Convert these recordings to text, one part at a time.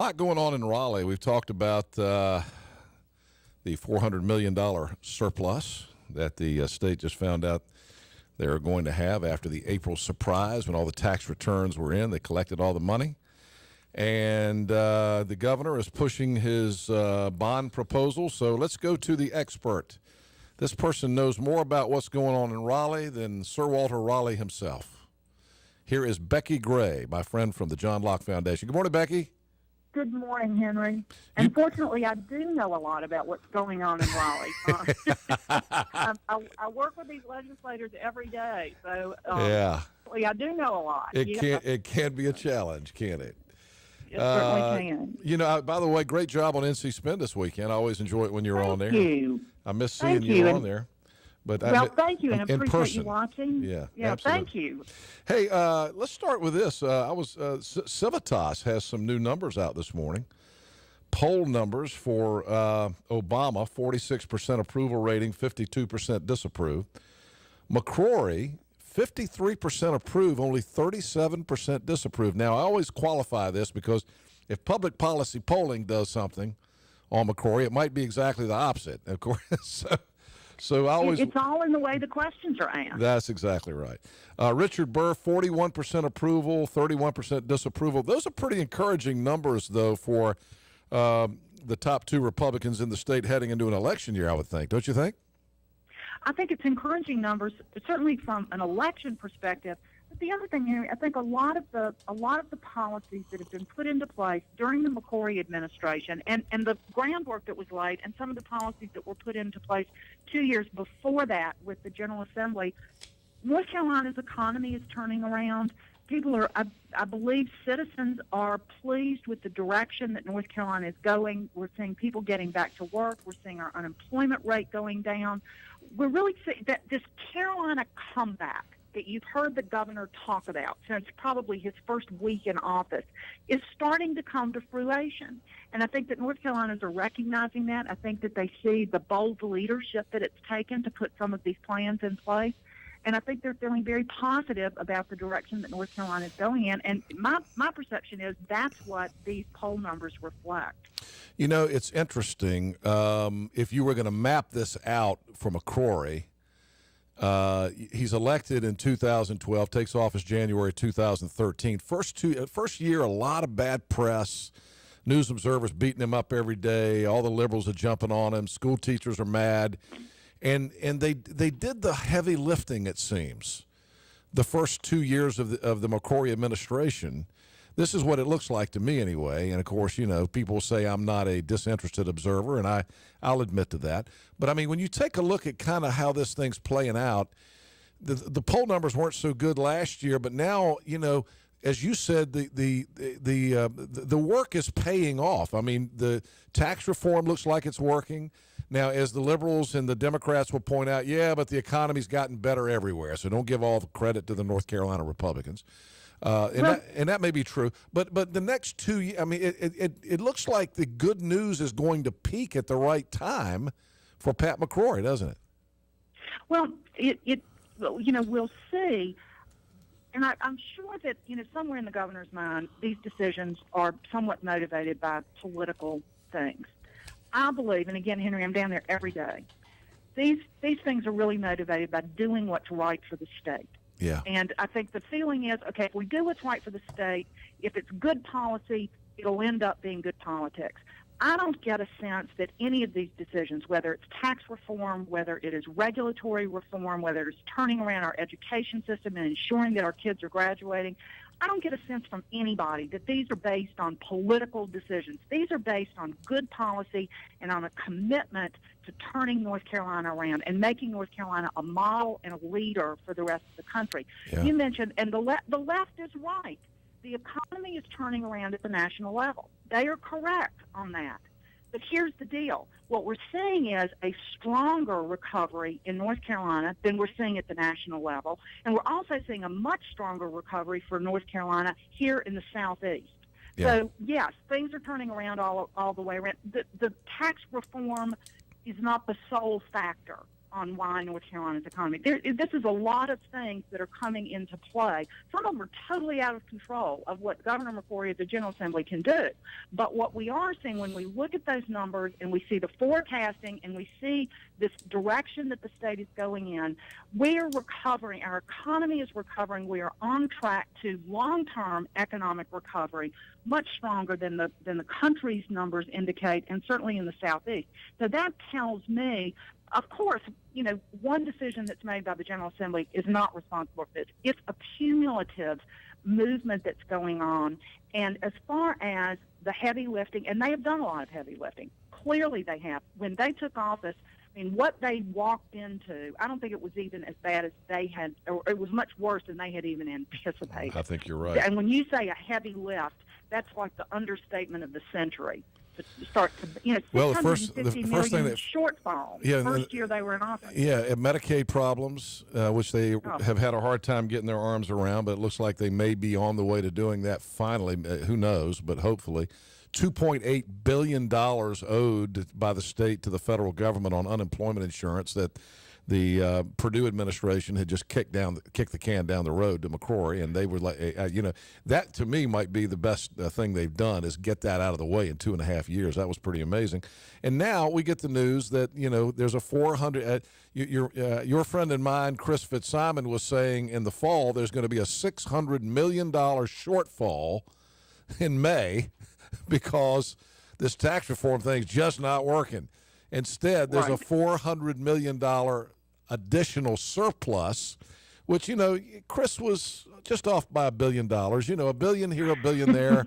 lot going on in Raleigh. We've talked about the $400 million surplus that the state just found out they're going to have after the April surprise when all the tax returns were in. They collected all the money. And the governor is pushing his bond proposal. So let's go to the expert. This person knows more about what's going on in Raleigh than Sir Walter Raleigh himself. Here is Becki Gray, my friend from the John Locke Foundation. Good morning, Becki. Good morning, Henry. Unfortunately, I do know a lot about what's going on in Raleigh. I work with these legislators every day, so yeah, I do know a lot. It can be a challenge, can't it? It certainly can. You know, by the way, great job on NC Spin this weekend. I always enjoy it when you're on there. Thank you. I miss seeing you on there. But thank you, and I appreciate person. you watching. Yeah, thank you. Hey, let's start with this. Civitas has some new numbers out this morning. Poll numbers for Obama: 46% approval rating, 52% disapprove. McCrory: 53% approve, only 37% disapprove. Now, I always qualify this because if public policy polling does something on McCrory, it might be exactly the opposite, of course. So I always, it's all in the way the questions are asked. That's exactly right. Richard Burr, 41% approval, 31% disapproval. Those are pretty encouraging numbers, though, for the top two Republicans in the state heading into an election year, I would think. Don't you think? I think it's encouraging numbers, certainly from an election perspective. But the other thing, Henry, I think a lot of the policies that have been put into place during the McCrory administration and the groundwork that was laid and some of the policies that were put into place 2 years before that with the General Assembly, North Carolina's economy is turning around. People are, I believe citizens are pleased with the direction that North Carolina is going. We're seeing people getting back to work. We're seeing our unemployment rate going down. We're really seeing that this Carolina comeback that you've heard the governor talk about since probably his first week in office is starting to come to fruition. And I think that North Carolinians are recognizing that. I think that they see the bold leadership that it's taken to put some of these plans in place. And I think they're feeling very positive about the direction that North Carolina is going in. And my perception is that's what these poll numbers reflect. You know, it's interesting. If you were going to map this out for McCrory, he's elected in 2012, takes office January 2013. First year, a lot of bad press. News observers beating him up every day. All the liberals are jumping on him. School teachers are mad. And they did the heavy lifting, it seems, the first 2 years of the McCrory administration. This is what it looks like to me anyway. And, of course, you know, people say I'm not a disinterested observer, and I'll admit to that. But, I mean, when you take a look at kind of how this thing's playing out, the poll numbers weren't so good last year, but now, you know, as you said, the work is paying off. I mean, the tax reform looks like it's working. Now, as the liberals and the Democrats will point out, yeah, but the economy's gotten better everywhere, so don't give all the credit to the North Carolina Republicans. And that may be true. But the next 2 years, I mean, it looks like the good news is going to peak at the right time for Pat McCrory, doesn't it? Well, we'll see. And I'm sure that, somewhere in the governor's mind, these decisions are somewhat motivated by political things. I believe, and again, Henry, I'm down there every day, these things are really motivated by doing what's right for the state. Yeah. And I think the feeling is, okay, if we do what's right for the state, if it's good policy, it'll end up being good politics. I don't get a sense that any of these decisions, whether it's tax reform, whether it is regulatory reform, whether it's turning around our education system and ensuring that our kids are graduating, I don't get a sense from anybody that these are based on political decisions. These are based on good policy and on a commitment to turning North Carolina around and making North Carolina a model and a leader for the rest of the country. Yeah. You mentioned, and the left is right. The economy is turning around at the national level. They are correct on that. But here's the deal. What we're seeing is a stronger recovery in North Carolina than we're seeing at the national level. And we're also seeing a much stronger recovery for North Carolina here in the Southeast. Yeah. So, yes, things are turning around all the way around. The tax reform is not the sole factor on why North Carolina's economy. This is a lot of things that are coming into play. Some of them are totally out of control of what Governor McCrory at the General Assembly can do. But what we are seeing when we look at those numbers and we see the forecasting and we see this direction that the state is going in, we are recovering. Our economy is recovering. We are on track to long-term economic recovery, much stronger than the country's numbers indicate, and certainly in the Southeast. So that tells me, of course, one decision that's made by the General Assembly is not responsible for this. It's a cumulative movement that's going on. And as far as the heavy lifting, and they have done a lot of heavy lifting, clearly they have. When they took office, I mean, what they walked into, I don't think it was even as bad as they had, or it was much worse than they had even anticipated. I think you're right. And when you say a heavy lift, that's like the understatement of the century. To start to, well, the first thing that shortfall. Yeah, first year they were in office. Yeah, Medicaid problems, which they have had a hard time getting their arms around, but it looks like they may be on the way to doing that finally. Who knows? But hopefully, $2.8 billion owed by the state to the federal government on unemployment insurance that the Purdue administration had just kicked the can down the road to McCrory, and they were like, that to me might be the best thing they've done is get that out of the way in 2.5 years. That was pretty amazing. And now we get the news that there's a 400. Your friend and mine, Chris Fitzsimon, was saying in the fall there's going to be a $600 million shortfall in May because this tax reform thing's just not working. Instead, there's a $400 million additional surplus, which, Chris was just off by $1 billion. A billion here, a billion there.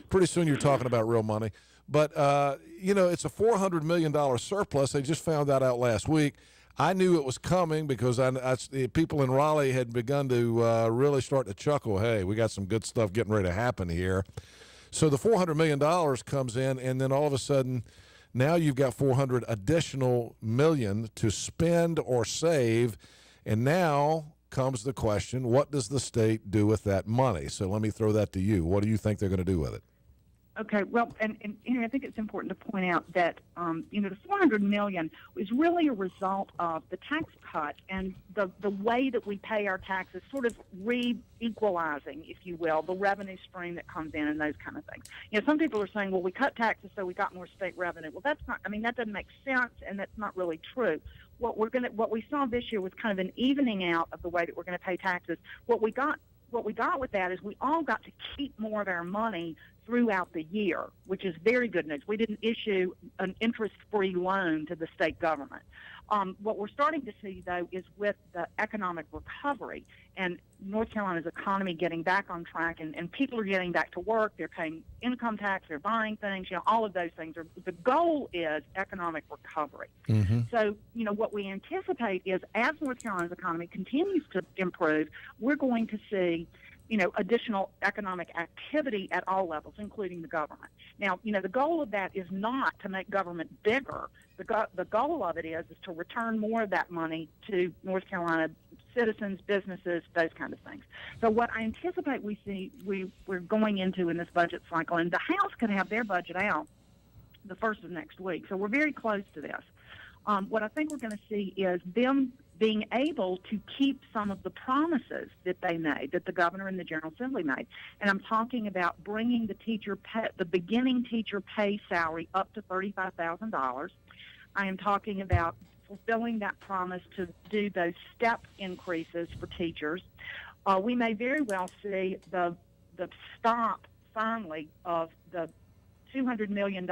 Pretty soon you're talking about real money. But, it's a $400 million surplus. They just found that out last week. I knew it was coming because people in Raleigh had begun to really start to chuckle. Hey, we got some good stuff getting ready to happen here. So the $400 million comes in, and then all of a sudden – now you've got $400 additional million to spend or save, and now comes the question, what does the state do with that money? So let me throw that to you. What do you think they're going to do with it? Okay, well, and I think it's important to point out that, the $400 million is really a result of the tax cut and the way that we pay our taxes, sort of re-equalizing, if you will, the revenue stream that comes in and those kind of things. Some people are saying, well, we cut taxes so we got more state revenue. Well, that's not, that doesn't make sense, and that's not really true. What we saw this year was kind of an evening out of the way that we're going to pay taxes. What we got with that is we all got to keep more of our money throughout the year, which is very good news. We didn't issue an interest-free loan to the state government. What we're starting to see, though, is with the economic recovery and North Carolina's economy getting back on track, and people are getting back to work, they're paying income tax, they're buying things, all of those things. The goal is economic recovery. Mm-hmm. So, what we anticipate is as North Carolina's economy continues to improve, we're going to see additional economic activity at all levels, including the government. Now, the goal of that is not to make government bigger. The goal of it is to return more of that money to North Carolina citizens, businesses, those kind of things. So what I anticipate we're going into in this budget cycle, and the House can have their budget out the first of next week, so we're very close to this. What I think we're going to see is them being able to keep some of the promises that they made, that the governor and the General Assembly made. And I'm talking about bringing the beginning teacher pay salary up to $35,000. I am talking about fulfilling that promise to do those step increases for teachers. We may very well see the stop, finally, of the $200 million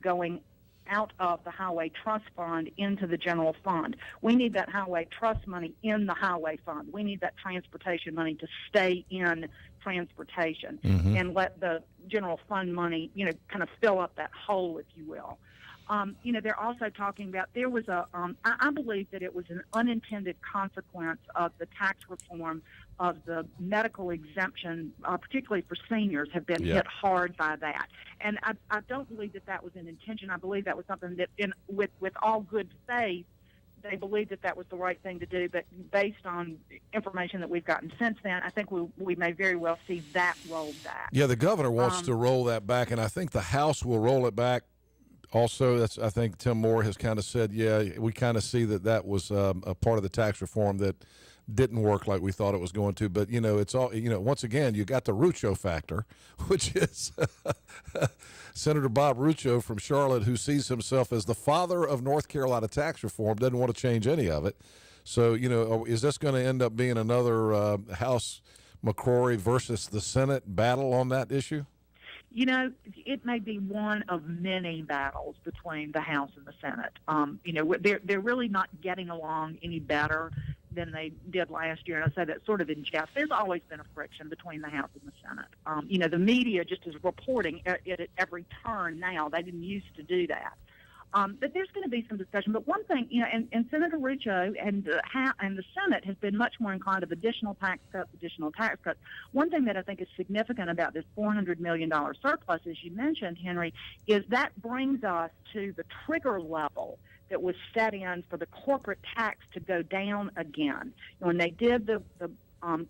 going out of the Highway Trust Fund into the general fund. We need that Highway Trust money in the Highway Fund. We need that transportation money to stay in transportation, mm-hmm. and let the general fund money, kind of fill up that hole, if you will. They're also talking about there was I believe that it was an unintended consequence of the tax reform of the medical exemption, particularly for seniors, have been hit hard by that. And I don't believe that was an intention. I believe that was something that, with all good faith, they believed that was the right thing to do. But based on information that we've gotten since then, I think we may very well see that rolled back. Yeah, the governor wants to roll that back, and I think the House will roll it back also, I think Tim Moore has kind of said, yeah, we kind of see that was a part of the tax reform that didn't work like we thought it was going to. But, it's all, once again, you got the Rucho factor, which is Senator Bob Rucho from Charlotte, who sees himself as the father of North Carolina tax reform, doesn't want to change any of it. So, is this going to end up being another House McCrory versus the Senate battle on that issue? It may be one of many battles between the House and the Senate. They're really not getting along any better than they did last year. And I say that sort of in jest. There's always been a friction between the House and the Senate. The media just is reporting it at every turn now. They didn't used to do that. But there's going to be some discussion. But one thing, and Senator Rucho and the Senate has been much more inclined of additional tax cuts. One thing that I think is significant about this $400 million surplus, as you mentioned, Henry, is that brings us to the trigger level that was set in for the corporate tax to go down again. When they did the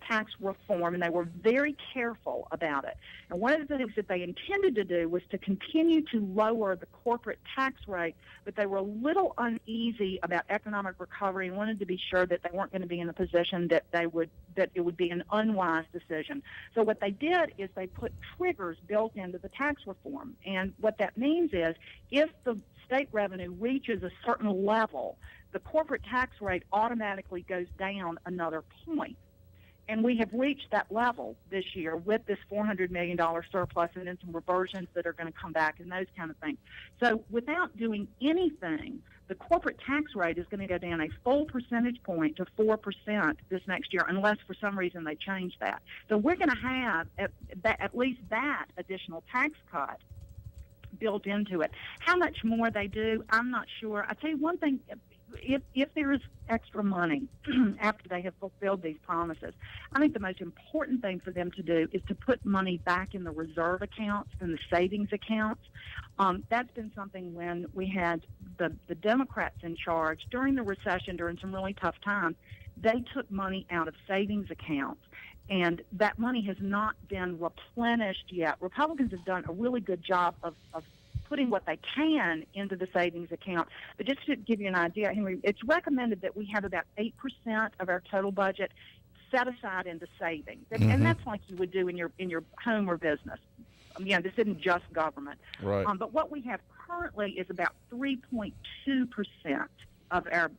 tax reform, and they were very careful about it. And one of the things that they intended to do was to continue to lower the corporate tax rate, but they were a little uneasy about economic recovery and wanted to be sure that they weren't going to be in a position that it would be an unwise decision. So what they did is they put triggers built into the tax reform. And what that means is if the state revenue reaches a certain level, the corporate tax rate automatically goes down another point. And we have reached that level this year with this $400 million surplus and then some reversions that are going to come back and those kind of things. So without doing anything, the corporate tax rate is going to go down a full percentage point to 4% this next year, unless for some reason they change that. So we're going to have at least that additional tax cut built into it. How much more they do, I'm not sure. I tell you one thing. If there is extra money after they have fulfilled these promises, I think the most important thing for them to do is to put money back in the reserve accounts and the savings accounts. That's been something when we had the Democrats in charge during the recession, during some really tough times, they took money out of savings accounts. And that money has not been replenished yet. Republicans have done a really good job of putting what they can into the savings account. But just to give you an idea, Henry, it's recommended that we have about 8% of our total budget set aside into savings. And that's like you would do in your home or business. This isn't just government. Right. But what we have currently is about 3.2% of our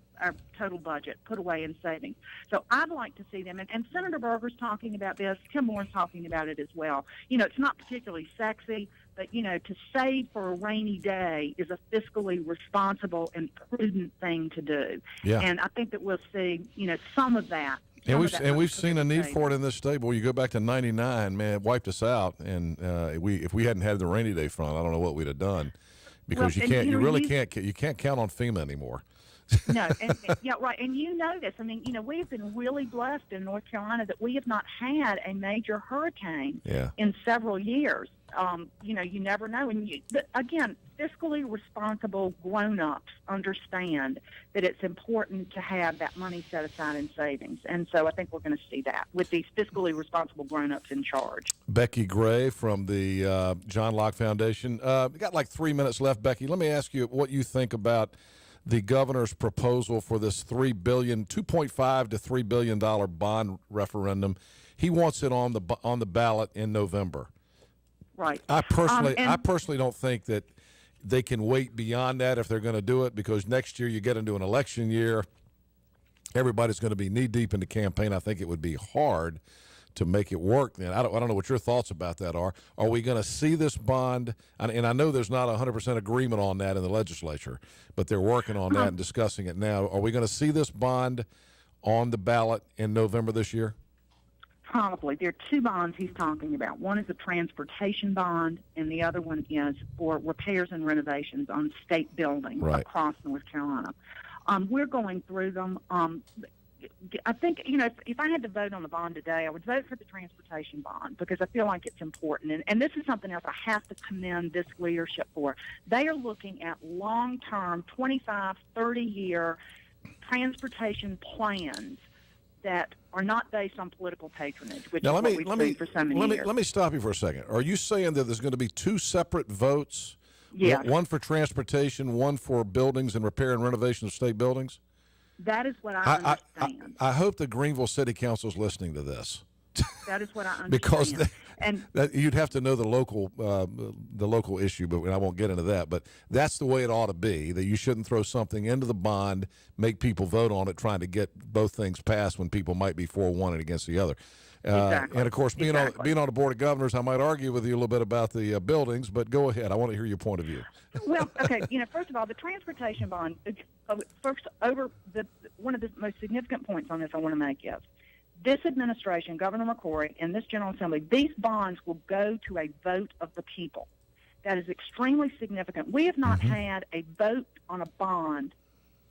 total budget put away in savings. So I'd like to see them, and Senator Berger's talking about this, Tim Moore's talking about it as well. It's not particularly sexy, but, to save for a rainy day is a fiscally responsible and prudent thing to do. Yeah. And I think that we'll see, some of that. And we've seen a need for it in this state. Boy, you go back to '99, man, it wiped us out. And if we hadn't had the rainy day fund, I don't know what we'd have done, because you can't count on FEMA anymore. No, yeah, right. And you know this. I mean, we have been really blessed in North Carolina that we have not had a major hurricane in several years. You never know. But again, fiscally responsible grown-ups understand that it's important to have that money set aside in savings. And so I think we're going to see that with these fiscally responsible grown-ups in charge. Becki Gray from the John Locke Foundation. We got like 3 minutes left, Becki. Let me ask you what you think about the governor's proposal for this $2.5 to $3 billion bond referendum. He wants it on the ballot in November. Right. I personally don't think that they can wait beyond that if they're going to do it, because next year you get into an election year, everybody's going to be knee deep in the campaign. I think it would be hard to make it work then. I don't know what your thoughts about that are. Are we going to see this bond? And I know there's not 100% agreement on that in the legislature, but they're working on that and discussing it now. Are we going to see this bond on the ballot in November this year? Probably. There are two bonds he's talking about. One is a transportation bond, and the other one is for repairs and renovations on state buildings across North Carolina. We're going through them. I think, if I had to vote on the bond today, I would vote for the transportation bond because I feel like it's important. And this is something else I have to commend this leadership for. They are looking at long-term, 25, 30-year transportation plans that are not based on political patronage, which is what we've seen for so many years. Let me stop you for a second. Are you saying that there's going to be two separate votes Yes. One for transportation, one for buildings and repair and renovation of state buildings? That is what I understand. I hope the Greenville City Council is listening to this. That is what I understand. Because and you'd have to know the local issue, but I won't get into that. But that's the way it ought to be, that you shouldn't throw something into the bond, make people vote on it, trying to get both things passed when people might be for one and against the other. Exactly. And, of course, being on the Board of Governors, I might argue with you a little bit about the buildings, but go ahead. I want to hear your point of view. Well, okay, first of all, the transportation bond, one of the most significant points on this I want to make is this administration, Governor McCrory, and this General Assembly, these bonds will go to a vote of the people. That is extremely significant. We have not had a vote on a bond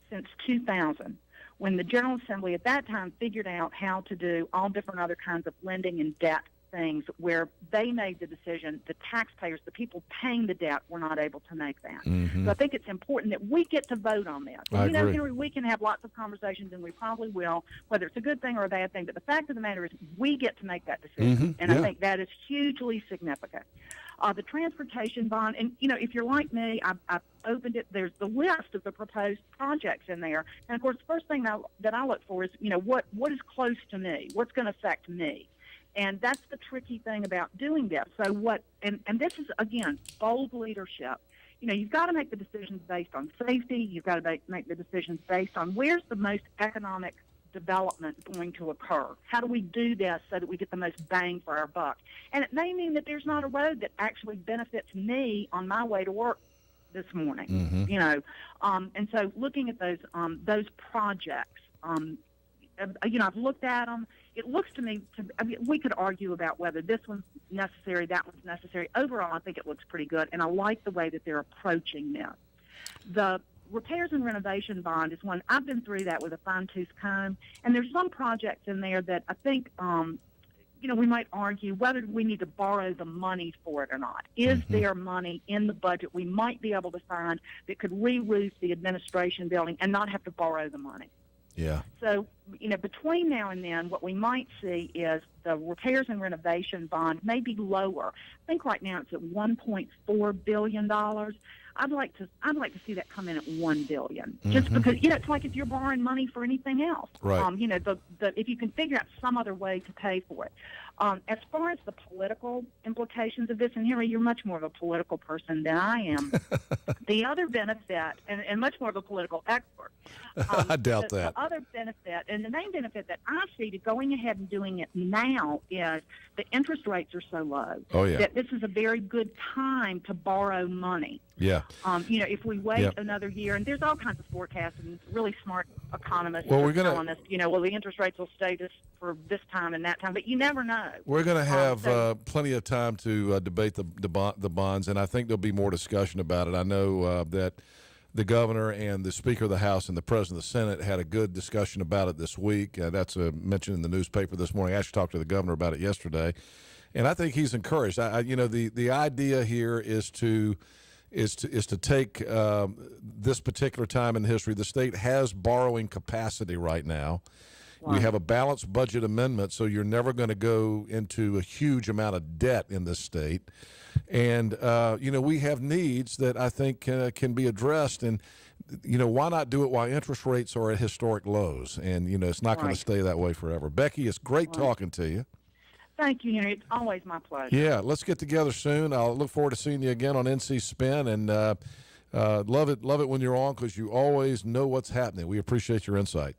since 2000, when the General Assembly at that time figured out how to do all different other kinds of lending and debt things, where they made the decision, the taxpayers, the people paying the debt, were not able to make that. So I think it's important that we get to vote on this. I agree. Henry, we can have lots of conversations, and we probably will, whether it's a good thing or a bad thing, but the fact of the matter is we get to make that decision, and I think that is hugely significant. The transportation bond, and, if you're like me, I've opened it. There's the list of the proposed projects in there. And, of course, the first thing that I look for is, what is close to me? What's going to affect me? And that's the tricky thing about doing this. So and this is, again, bold leadership. You've got to make the decisions based on safety. You've got to make the decisions based on where's the most economic development going to occur. How do we do this so that we get the most bang for our buck? And it may mean that there's not a road that actually benefits me on my way to work this morning. And so looking at those projects, I've looked at them. It looks to me we could argue about whether this one's necessary, that one's necessary. Overall, I think it looks pretty good, and I like the way that they're approaching this. The repairs and renovation bond is one. I've been through that with a fine-tooth comb, and there's some projects in there that I think, we might argue whether we need to borrow the money for it or not. Is there money in the budget we might be able to find that could re-roof the administration building and not have to borrow the money? Yeah. So, between now and then, what we might see is the repairs and renovation bond may be lower. I think right now it's at $1.4 billion. I'd like to see that come in at $1 billion, just because it's like if you're borrowing money for anything else. Right. If you can figure out some other way to pay for it. As far as the political implications of this, and Henry, you're much more of a political person than I am. The other benefit, and much more of a political expert. I doubt that. The other benefit, and the main benefit that I see to going ahead and doing it now, is the interest rates are so low that this is a very good time to borrow money. Yeah. If we wait another year, and there's all kinds of forecasts, and really smart economists are telling us, the interest rates will stay for this time and that time, but you never know. We're going to have plenty of time to debate the bonds, and I think there'll be more discussion about it. I know that the governor and the Speaker of the House and the President of the Senate had a good discussion about it this week. That's mentioned in the newspaper this morning. I actually talked to the governor about it yesterday, and I think he's encouraged. The idea here is to take this particular time in history. The state has borrowing capacity right now. Wow. We have a balanced budget amendment, so you're never going to go into a huge amount of debt in this state. And, we have needs that I think can be addressed. And, why not do it while interest rates are at historic lows? And, it's not going to stay that way forever. Becki, it's great talking to you. Thank you, Henry. It's always my pleasure. Yeah, let's get together soon. I'll look forward to seeing you again on NC Spin, and love it when you're on, because you always know what's happening. We appreciate your insight.